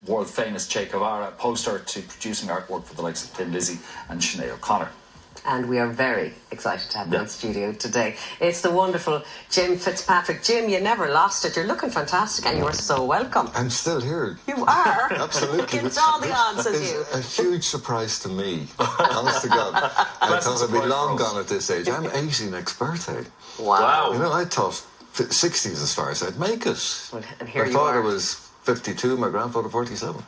world-famous Che Guevara poster to producing artwork for the likes of Thin Lizzy and Sinead O'Connor. And we are very excited to have you in studio today. It's the wonderful Jim Fitzpatrick. Jim, you never lost it. You're looking fantastic and you are so welcome. I'm still here. You are? Absolutely. Against all the odds, as you. It's a huge surprise to me. Honest to God. I thought I'd be long gone at this age. I'm 80 next birthday. Wow. You know, I thought 60s as far as I'd make it. Well, and here I you thought are. I was 52, my grandfather 47.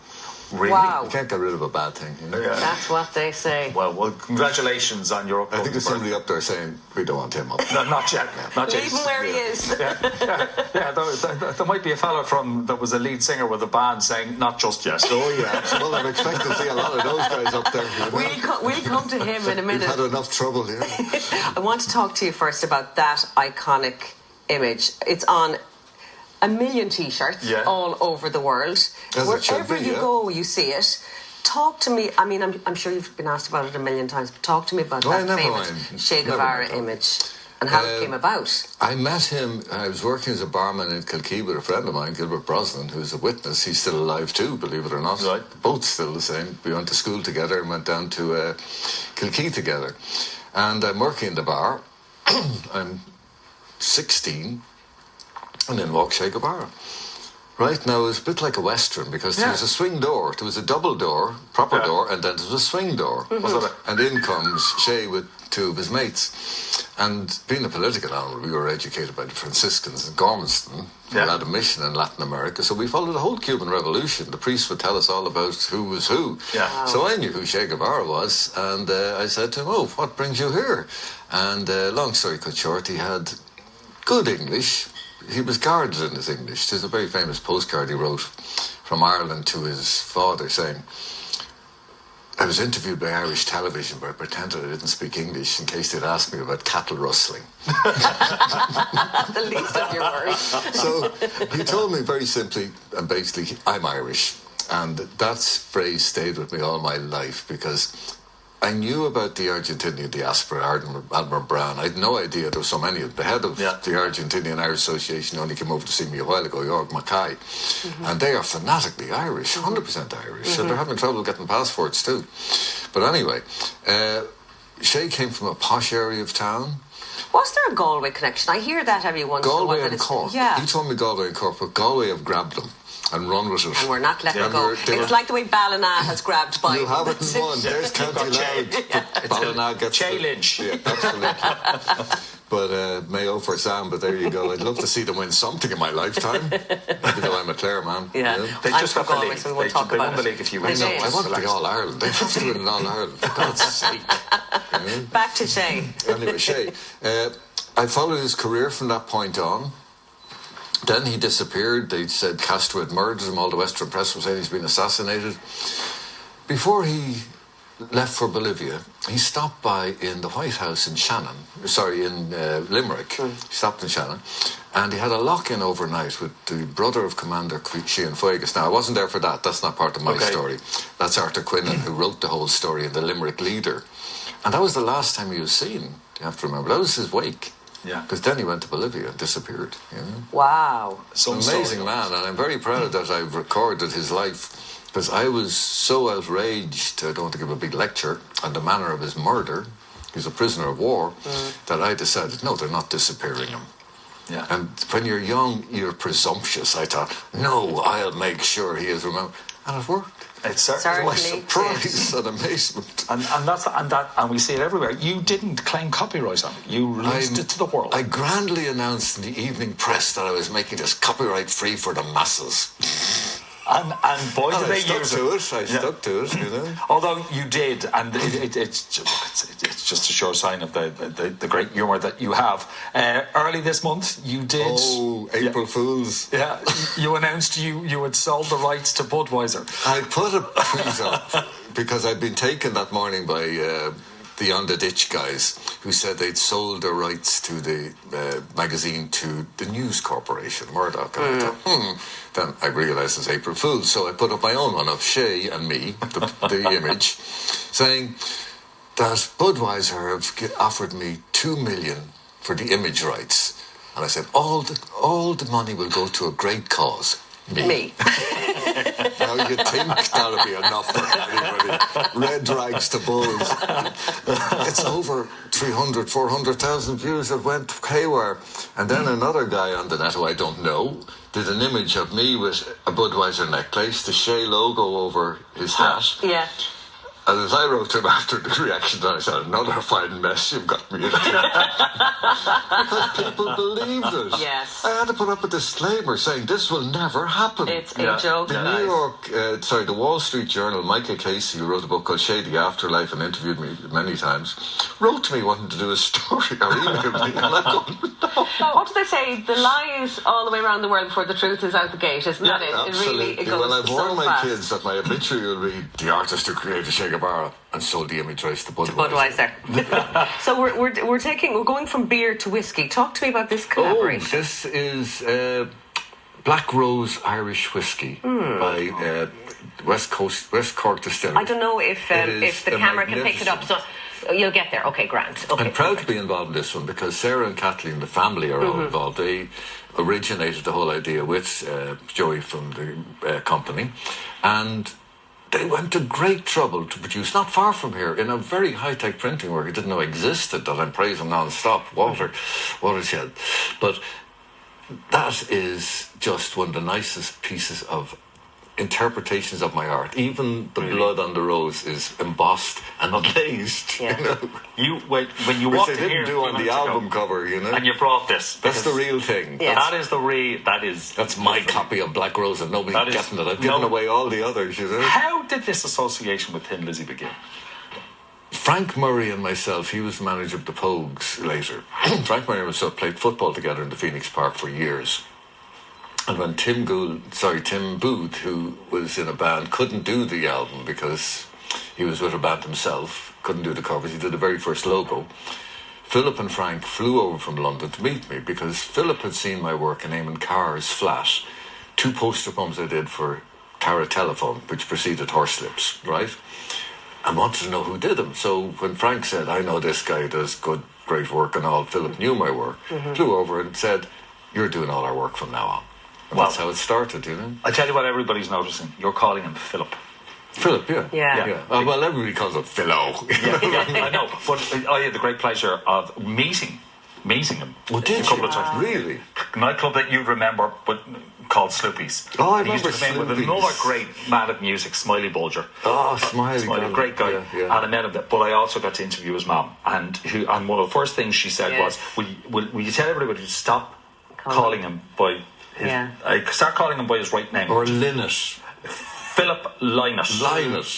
Really? Wow. You can't get rid of a bad thing, you know? Yeah. That's what they say. Well, congratulations on your upcoming I think there's somebody up there saying, we don't want him up. No, not yet. Not yet. Leave him where he is. There might be a fella that was a lead singer with a band saying, not just yet. Oh, yeah. Well, I'm expecting to see a lot of those guys up there. You know? We'll come to him in a minute. We've had enough trouble here. I want to talk to you first about that iconic image. It's on a million T-shirts all over the world. Wherever you go, you see it. Talk to me. I mean, I'm sure you've been asked about it a million times, but talk to me about that famous Che Guevara image and how it came about. I met him. I was working as a barman in Kilkee with a friend of mine, Gilbert Brosnan, who's a witness. He's still alive too, believe it or not. Right. Both still the same. We went to school together and went down to Kilkee together. And I'm working in the bar. I'm 16. And then walked Che Guevara. Right now, it was a bit like a Western because there was a swing door. There was a double door, proper door, and then there was a swing door. And in comes Che with two of his mates. And being a political animal, we were educated by the Franciscans in Gormanston, who had a mission in Latin America. So we followed the whole Cuban Revolution. The priests would tell us all about who was who. Yeah. So I knew who Che Guevara was. And I said to him, oh, what brings you here? And long story cut short, he had good English. He was guarded in his English. There's a very famous postcard he wrote from Ireland to his father saying, I was interviewed by Irish television, but I pretended I didn't speak English in case they'd ask me about cattle rustling. The least of your worries. So he told me very simply and basically, I'm Irish. And that phrase stayed with me all my life because I knew about the Argentinian diaspora, Admiral Brown. I had no idea there were so many. The head of the Argentinian Irish Association only came over to see me a while ago, Jorg Mackay. And they are fanatically Irish, 100% Irish. So they're having trouble getting passports too. But anyway, Che came from a posh area of town. Was there a Galway connection? I hear that every once in a while. Galway and Cork. Yeah. He told me Galway and Cork, but Galway have grabbed them and run with it. And we're not letting it go. It's like the way Ballina has grabbed by. You have it in one. There's County Loud. Ballina gets challenge. Yeah, absolutely. But Mayo for Sam, but there you go. I'd love to see them win something in my lifetime. Even though I'm a Clare man. Yeah. They just got the league. So we won't talk about won the league a few weeks ago. ago. I want to be All Ireland. They have to win an All Ireland, for God's sake. You know? Back to Che. Anyway, Che. I followed his career from that point on. Then he disappeared. They said Castro had murdered him. All the Western press was saying he's been assassinated. Before he left for Bolivia, he stopped by in the White House in Limerick. He stopped in Shannon. And he had a lock-in overnight with the brother of Commander Cienfuegos. Now, I wasn't there for that. That's not part of my story. That's Arthur Quinlan, who wrote the whole story in the Limerick Leader. And that was the last time he was seen, you have to remember. That was his wake. Yeah. Because then he went to Bolivia and disappeared. You know? Wow. Amazing man, and I'm very proud that I've recorded his life because I was so outraged, I don't want to give a big lecture, on the manner of his murder. He's a prisoner of war, that I decided, no, they're not disappearing him. Yeah. And when you're young, you're presumptuous. I thought, no, I'll make sure he is remembered. And it worked. It's certainly my surprise and amazement. And we see it everywhere. You didn't claim copyright on it. You released it to the world. I grandly announced in the evening press that I was making this copyright free for the masses. And boy, did they use it. I stuck to it, you know. Although you did, and it's just a sure sign of the great humour that you have. Early this month, you did. Oh, April Fools! Yeah, you announced you had sold the rights to Budweiser. I put a tweet up because I'd been taken that morning by the On the Ditch guys who said they'd sold their rights to the magazine to the News Corporation, Murdoch. And I thought, Then I realised it's April Fool's, so I put up my own one of Che and me, the image, saying that Budweiser have offered me $2 million for the image rights. And I said, all the money will go to a great cause. Me. Now you'd think that'd be enough for anybody. Red rags to bulls. It's over 300, 400,000 views. It went haywire. And then another guy on the net, who I don't know, did an image of me with a Budweiser necklace, the Che logo over his hat. Yeah. And as I wrote to him after the reaction, I said, another fine mess you've got me into. Because people believed it. Yes. I had to put up a disclaimer saying this will never happen. It's a joke. The Wall Street Journal, Michael Casey, who wrote a book called Shady Afterlife and interviewed me many times, wrote to me wanting to do a story or emailed me. And I'm going, no. What do they say? The lies all the way around the world before the truth is out the gate, isn't that it? Absolutely. It goes Well, I've warned my fast. kids that my obituary will read the artist who created Che Guevara and sold the image rights to Budweiser. So we're going from beer to whiskey. Talk to me about this collaboration. This is Black Rose Irish Whiskey by West Cork Distillery. I don't know if the camera can pick it up, so you'll get there. Okay, Grant. Okay, I'm proud to be involved in this one because Sarah and Kathleen, the family, are all involved. They originated the whole idea with Joey from the company, and they went to great trouble to produce, not far from here, in a very high-tech printing work I didn't know existed, that I'm praising non-stop, watershed. But that is just one of the nicest pieces of interpretations of my art. Even the blood on the rose is embossed and unglazed. Yeah. You know? When you Which walked they in didn't here do on the album cover, you know. and you brought this. That's the real thing. Yeah. That's my copy of Black Rose, and nobody's getting it. I've given away all the others, you know. How did this association with Thin Lizzy begin? Frank Murray and myself, he was the manager of the Pogues later. Frank Murray and myself played football together in the Phoenix Park for years. And when Tim Booth, who was in a band, couldn't do the album because he was with a band himself, couldn't do the covers, he did the very first logo. Philip and Frank flew over from London to meet me because Philip had seen my work in Eamon Carr's flat. 2 poster poems I did for Tara Telephone, which preceded Horselips, right? And wanted to know who did them. So when Frank said, I know this guy does great work and all, Philip knew my work, flew over and said, you're doing all our work from now on. And that's how it started, you know. I tell you what everybody's noticing. You're calling him Philip. Philip, Yeah. Well, everybody calls him Philo. I know. But I had the great pleasure of meeting him Oh, did a couple of you? times. Really? Nightclub that you'd remember, but called Sloopy's. Oh, I He used to remember come in with Sloopy's. another great man at music, Smiley Bulger. Oh, Smiley, great guy. Yeah. And I met him there. But I also got to interview his mum. And one of the first things she said was, will you tell everybody to stop calling him by his... start calling him by his right name. Or Lynott. Philip Lynott.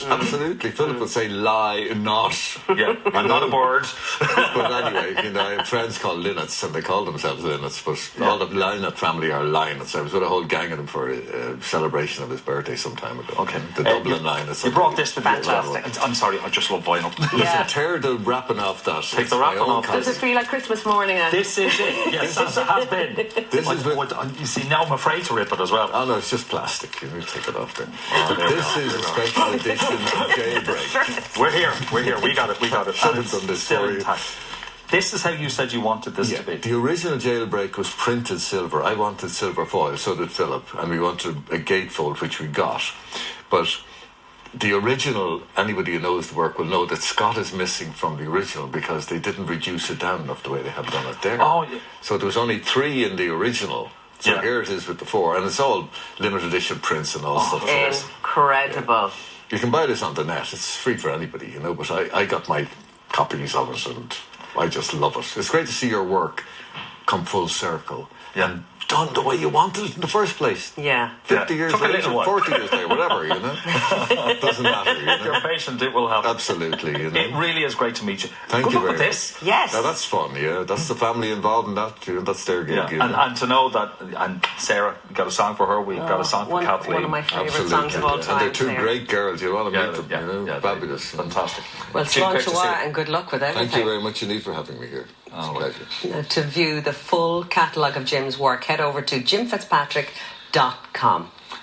Absolutely. Philip would say lie, not. Yeah, I'm not a bird. But anyway, I have friends called Lynnotts, and they call themselves Lynnotts, but all the Lynott family are Lynotts. I was with a whole gang of them for a celebration of his birthday some time ago. Okay. The Dublin Lynotts. You brought this to Fantastic. I'm sorry, I just love buying up. Listen, tear the wrapping off that. Take the wrapping off. Does it feel like Christmas morning? This is it. Yes, as it has been. You see, now I'm afraid to rip it as well. Oh no, it's just plastic. You need to take it off there. This is a special edition of Jailbreak. We're here. We got it. Should have done this for you. This is how you said you wanted this to be. The original Jailbreak was printed silver. I wanted silver foil, so did Philip, and we wanted a gatefold, which we got. But the original, anybody who knows the work will know that Scott is missing from the original because they didn't reduce it down enough the way they have done it there. Oh, yeah. So there was only 3 in the original. So here it is with the 4, and it's all limited edition prints and all stuff. Incredible. You can buy this on the net. It's free for anybody, but I got my copies of it, and I just love it. It's great to see your work come full circle. Yeah. And done the way you wanted it in the first place. Yeah. 50 years Took a later, little while. 40 years later, whatever, Doesn't matter, If you're patient, it will happen. Absolutely, It really is great to meet you. Thank Good you luck with very this. much. Yes. Now, that's fun, That's the family involved in that, That's their gig, And to know that, and Sarah, we got a song for her, we've got a song for Kathleen. One of my favourite songs of all time. And they're 2 great girls. You want to meet them, fabulous. Fantastic. Well, Slán and good luck with everything. Thank you very much indeed for having me here. It's a pleasure. To view the full catalogue of Jim's work, head over to jimfitzpatrick.com.